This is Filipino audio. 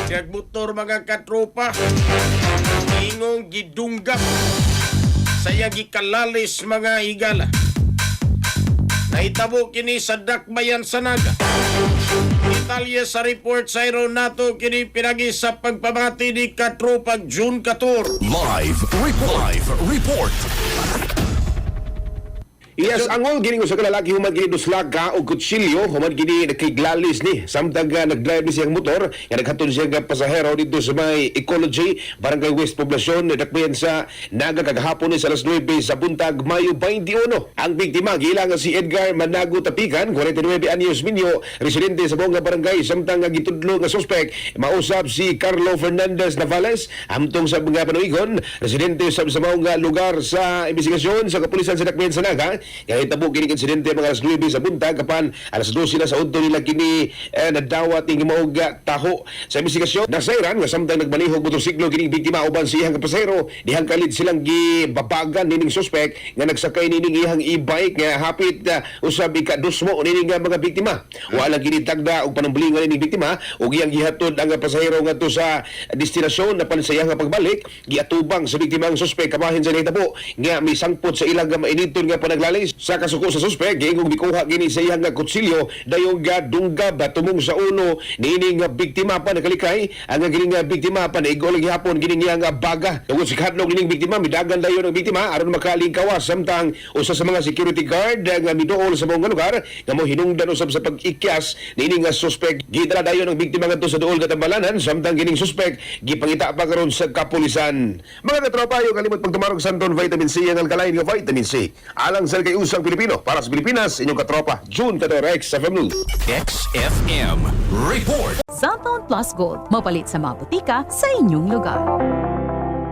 Nagmotor mga katropa. Ingong gidunggap. Saya gikalalis mga higala. Nahitabo kini sa Dakbayan sa Naga. Detalye sa report sa nato kini pinagi sa pagpamati ni katropag June 14. Live report. Yes, angol gini ko sa kalalaki human gini duslag ka o kutsilyo human gini nakiglalis ni samtang nag-drive ni siyang motor nga naghatod siya nga pasahero dito sa may Ecology, Barangay West Poblacion, dakbayan sa Naga kagahapon ni sa alas 9 sa buntag Mayo 21. Ang biktima gilang si Edgar Manago Tapikan, 49 anyos minyo, residente sa buong barangay samtang gitudlo nga suspek mausap si Carlo Fernandez Navales amtong sa mga panuigon, residente sa mga lugar sa investigasyon sa kapulisan sa dakbayan sa Naga. Kahit tabo kini insidente mga alas 9 sa buntag kapan alas 12 na sa udto nila kini nadawat ning maog taho sa investigasyon nasayran nga samtang nagmanihog motorsiklo kini biktima uban sa iyang pasahero dihang kalit silang gibabagan nining suspek nga nagsakay nining iyang e-bike nga hapit usab ikadusmo nining mga biktima wala kini tagda og panumbulingan nining biktima ug iyang gihatod ang pasahero ngadto sa destinasyon na sa iyang pagbalik giatubang sa biktima ang suspek kabahin sa nahitabo nga misangpot sa ilang mainiton nga panaglalis sa kasuko sa suspek giingong gikuha gini sa iyang kutsilyo dayong dunggab tumong sa uno nining biktima pa nakalikay ang gining biktima pa naigol gihapon gining iyang baga tungod sa kadlok nining biktima midagan dayon ang biktima aron makalingkawas samtang usa sa mga security guard nga miduol sa mga lugar nga mo hinungdan usab sa pag-ikyas nining suspek gidala dayon ang biktima ngadto sa duol katambalanan samtang gining suspek gipangita pa karon sa kapulisan. Mga katropa yo kalimot pagtumarog santon vitamin C ang alkaline nga vitamin C alang sa kay usang Pilipino para sa Pilipinas inyong katropa June 14 sa FM News. XFM report. Cellphone Plus Gold, mapalit sa mga butika sa inyong lugar.